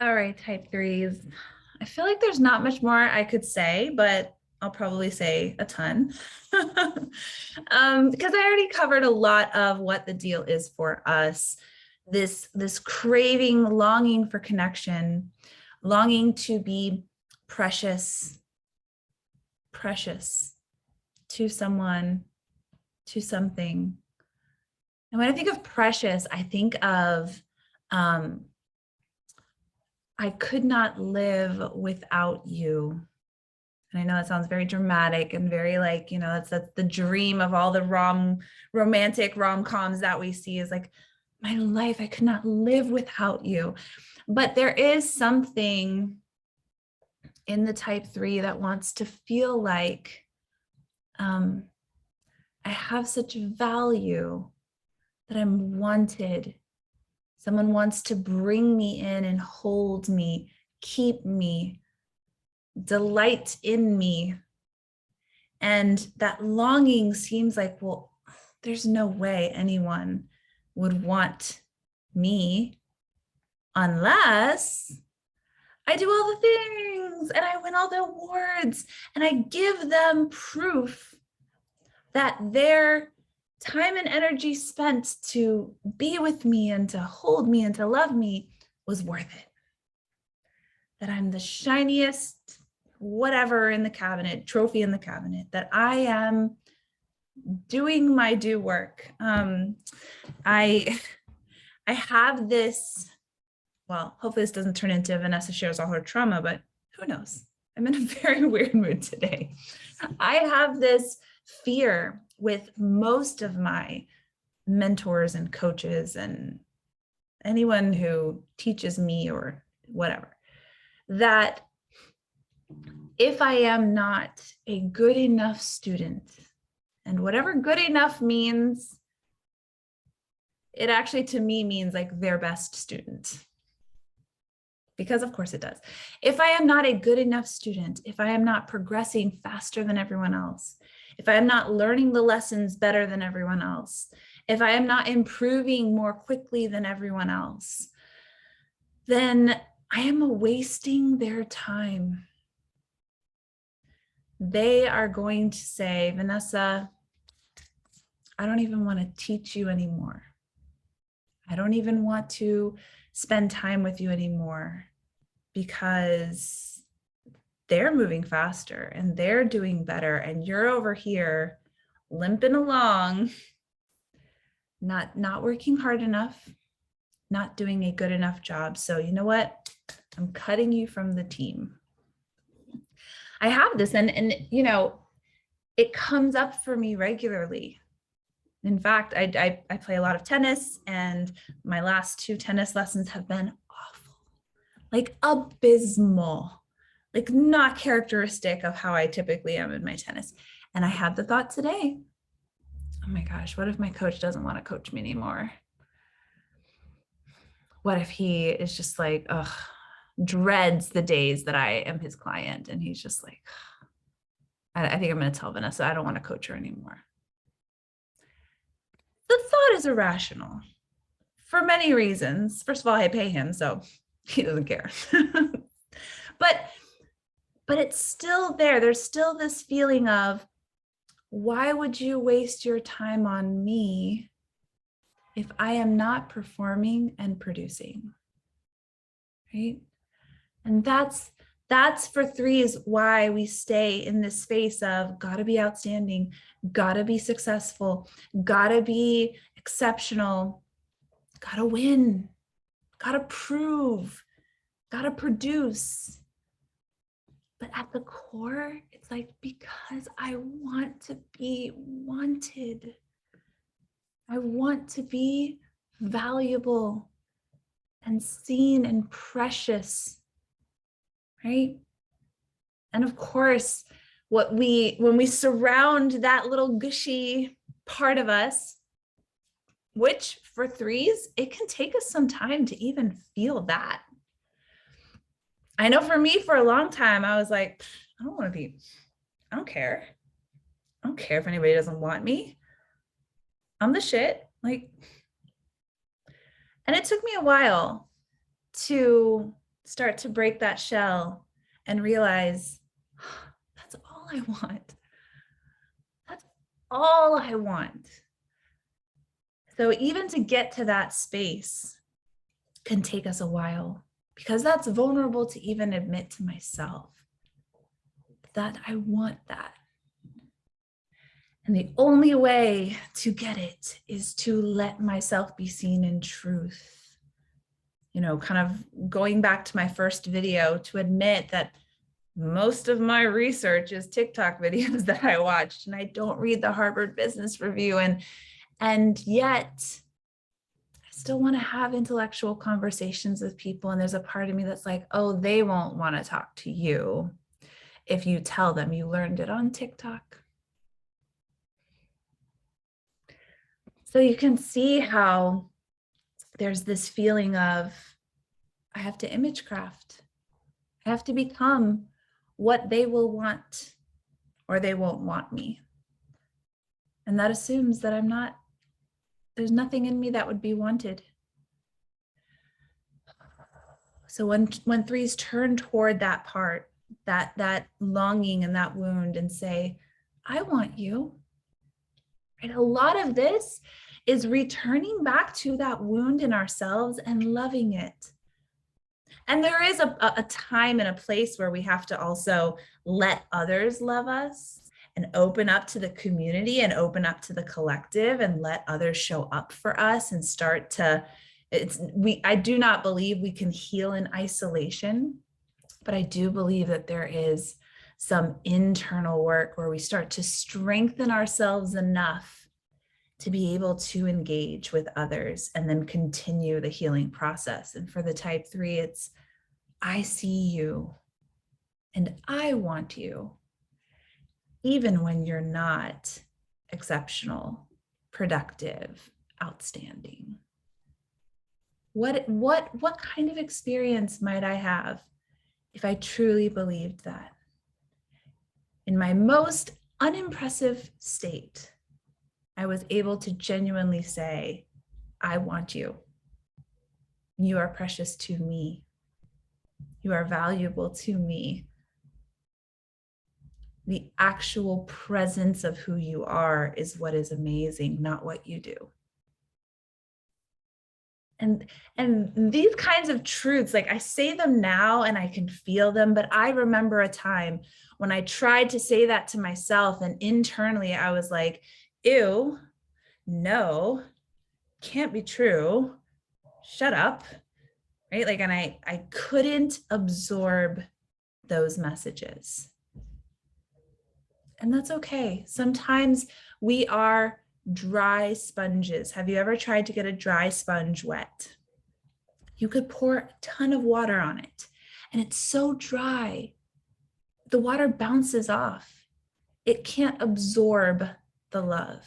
All right, type threes. I feel like there's not much more I could say, but I'll probably say a ton. Because I already covered a lot of what the deal is for us. This craving, longing for connection, longing to be precious, precious to someone, to something. And when I think of precious, I think of um, I could not live without you. And I know that sounds very dramatic and very like, that's the dream of all the romantic rom-coms that we see is like, my life, I could not live without you. But there is something in the type three that wants to feel like I have such value that I'm wanted. Someone wants to bring me in and hold me, keep me, delight in me. And that longing seems like, well, there's no way anyone would want me unless I do all the things and I win all the awards and I give them proof that their time and energy spent to be with me and to hold me and to love me was worth it. That I'm the shiniest whatever in the cabinet, trophy in the cabinet, that I am doing my due work. I have this, well, hopefully this doesn't turn into Vanessa shares all her trauma, but who knows? I'm in a very weird mood today. I have this fear with most of my mentors and coaches and anyone who teaches me or whatever, that if I am not a good enough student, and whatever good enough means, it actually to me means like their best student. Because of course it does. If I am not a good enough student, if I am not progressing faster than everyone else, if I am not learning the lessons better than everyone else, if I am not improving more quickly than everyone else, then I am wasting their time. They are going to say, Vanessa, I don't even want to teach you anymore. I don't even want to spend time with you anymore because they're moving faster and they're doing better and you're over here limping along, not working hard enough, not doing a good enough job. So you know what? I'm cutting you from the team. I have this and it comes up for me regularly. In fact, I play a lot of tennis and my last 2 tennis lessons have been awful, like abysmal, like not characteristic of how I typically am in my tennis. And I had the thought today, oh my gosh, what if my coach doesn't want to coach me anymore? What if he is just like, dreads the days that I am his client and he's just like, I think I'm going to tell Vanessa I don't want to coach her anymore. The thought is irrational for many reasons. First of all, I pay him, so he doesn't care. but it's still there. There's still this feeling of, why would you waste your time on me if I am not performing and producing? Right? And that's for threes why we stay in this space of gotta be outstanding, gotta be successful, gotta be exceptional, gotta win, gotta prove, gotta produce. But at the core, it's like, because I want to be wanted. I want to be valuable and seen and precious, right? And of course, when we surround that little gushy part of us, which for threes, it can take us some time to even feel that. I know for me, for a long time, I was like, I don't care. I don't care if anybody doesn't want me. I'm the shit. Like, and it took me a while to start to break that shell and realize that's all I want. That's all I want. So even to get to that space can take us a while, because that's vulnerable to even admit to myself that I want that. And the only way to get it is to let myself be seen in truth. Kind of going back to my first video, to admit that most of my research is TikTok videos that I watched, and I don't read the Harvard Business Review. And yet I still want to have intellectual conversations with people. And there's a part of me that's like, oh, they won't want to talk to you if you tell them you learned it on TikTok. So you can see how there's this feeling of, I have to image craft. I have to become what they will want, or they won't want me. And that assumes that there's nothing in me that would be wanted. So when threes turn toward that part, that longing and that wound, and say, I want you. Right? A lot of this is returning back to that wound in ourselves and loving it. And there is a time and a place where we have to also let others love us and open up to the community and open up to the collective and let others show up for us and start to, I do not believe we can heal in isolation, but I do believe that there is some internal work where we start to strengthen ourselves enough to be able to engage with others and then continue the healing process. And for the type 3, it's, I see you and I want you, even when you're not exceptional, productive, outstanding. What kind of experience might I have if I truly believed that? In my most unimpressive state, I was able to genuinely say, I want you. You are precious to me. You are valuable to me. The actual presence of who you are is what is amazing, not what you do. And these kinds of truths, like I say them now and I can feel them, but I remember a time when I tried to say that to myself, and internally I was like, ew, no, can't be true. Shut up. Right? Like, and I couldn't absorb those messages. And that's okay. Sometimes we are dry sponges. Have you ever tried to get a dry sponge wet? You could pour a ton of water on it, and it's so dry, the water bounces off. It can't absorb the love.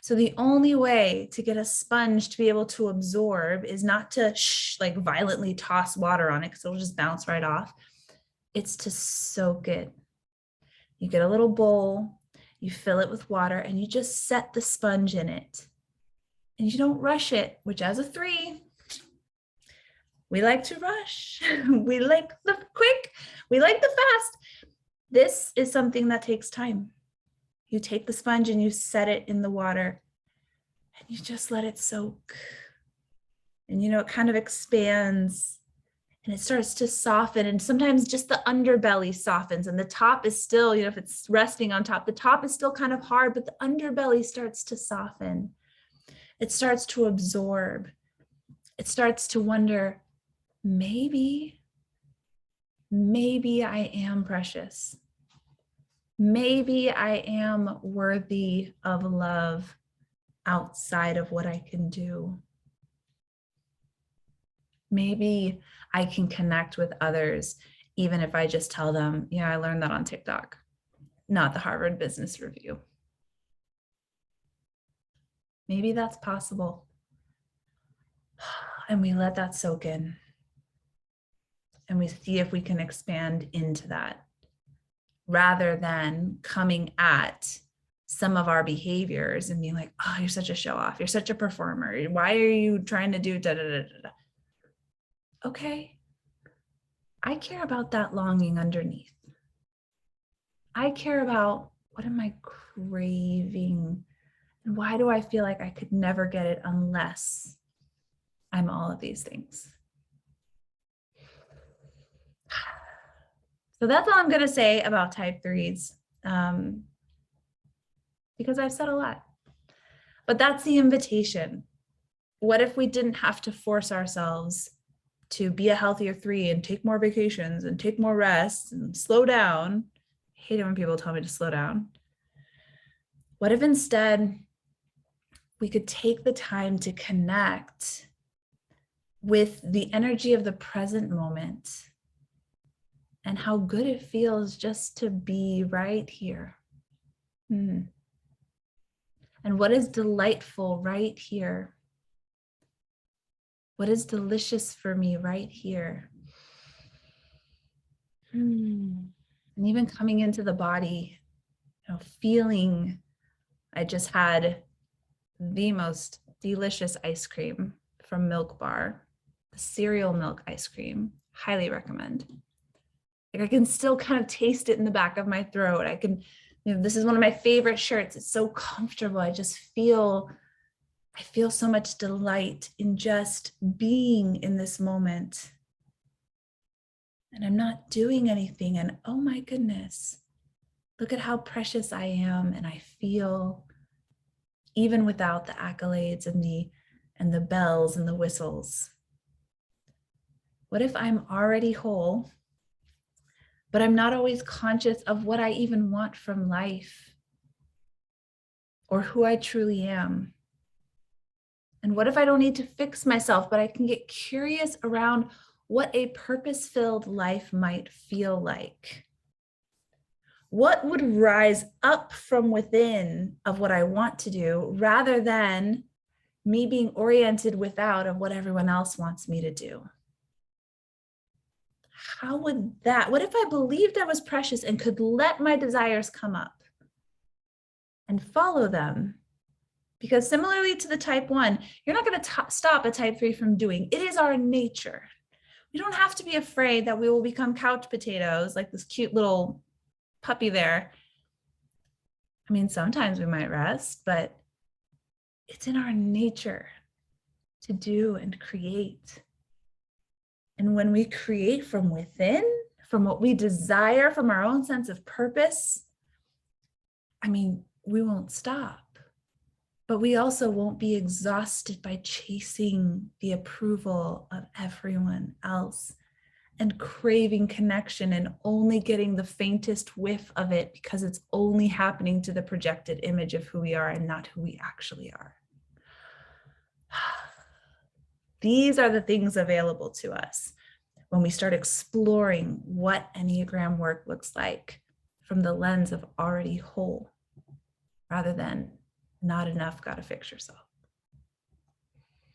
So the only way to get a sponge to be able to absorb is not to like violently toss water on it, because it'll just bounce right off. It's to soak it. You get a little bowl, you fill it with water, and you just set the sponge in it. And you don't rush it, which as a 3, we like to rush. We like the quick, we like the fast. This is something that takes time. You take the sponge and you set it in the water and you just let it soak. And it kind of expands and it starts to soften. And sometimes just the underbelly softens and the top is still, if it's resting on top, the top is still kind of hard, but the underbelly starts to soften. It starts to absorb. It starts to wonder, maybe I am precious. Maybe I am worthy of love outside of what I can do. Maybe I can connect with others, even if I just tell them, I learned that on TikTok, not the Harvard Business Review. Maybe that's possible. And we let that soak in. And we see if we can expand into that, rather than coming at some of our behaviors and being like, oh, you're such a show off. You're such a performer. Why are you trying to do da da da da? Okay. I care about that longing underneath. I care about, what am I craving? And why do I feel like I could never get it unless I'm all of these things? So that's all I'm going to say about type threes, because I've said a lot. But that's the invitation. What if we didn't have to force ourselves to be a healthier three and take more vacations and take more rests and slow down? I hate it when people tell me to slow down. What if instead we could take the time to connect with the energy of the present moment and how good it feels just to be right here? And what is delightful right here? What is delicious for me right here? And even coming into the body, feeling, I just had the most delicious ice cream from Milk Bar, the cereal milk ice cream. Highly recommend. Like, I can still kind of taste it in the back of my throat. I can, this is one of my favorite shirts. It's so comfortable. I feel so much delight in just being in this moment. And I'm not doing anything. And oh my goodness, look at how precious I am. And I feel, even without the accolades and the bells and the whistles. What if I'm already whole, but I'm not always conscious of what I even want from life or who I truly am? And what if I don't need to fix myself, but I can get curious around what a purpose-filled life might feel like? What would rise up from within of what I want to do rather than me being oriented without of what everyone else wants me to do? How would that, what if I believed I was precious and could let my desires come up and follow them? Because similarly to the type 1, you're not going to stop a type 3 from doing. It is our nature. We don't have to be afraid that we will become couch potatoes like this cute little puppy there. I mean, sometimes we might rest, but it's in our nature to do and create. And when we create from within, from what we desire, from our own sense of purpose, I mean, we won't stop. But we also won't be exhausted by chasing the approval of everyone else and craving connection and only getting the faintest whiff of it because it's only happening to the projected image of who we are and not who we actually are. These are the things available to us when we start exploring what Enneagram work looks like from the lens of already whole, rather than not enough, gotta fix yourself.